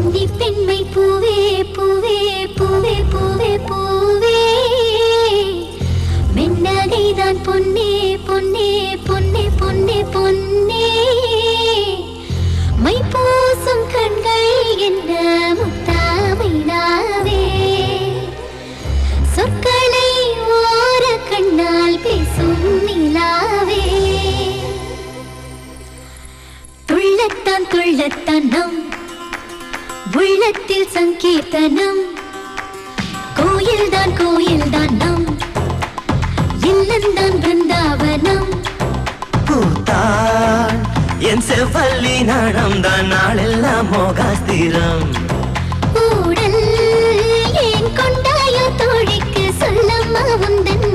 கன்னி பெண்மை பூவே பூவே பூவே பூவே பூவே மென்னகைதான் பொன்னே பொன்னே பொன்னே பொன்னே பொன்னே மை பூசும் கண்கள் என்ன முத்தாமைனாவே சொற்களை ஓர கண்ணால் பேசும் நிலாவே துள்ளத்தான் துள்ளத்தான் நம் உள்ளத்தில் சங்கீர்த்தனம் கோயில்தான் கோயில்தான் நம் இல்லந்தான் பிருந்தாவனம் பூத்தான் என் செவ்வல்லி நடம்தான் நாளெல்லாம் மோகாஸ்திரம் ஊடல் ஏன் கொண்டாயோ தோழிக்கு சொல்லம்மா உந்தன்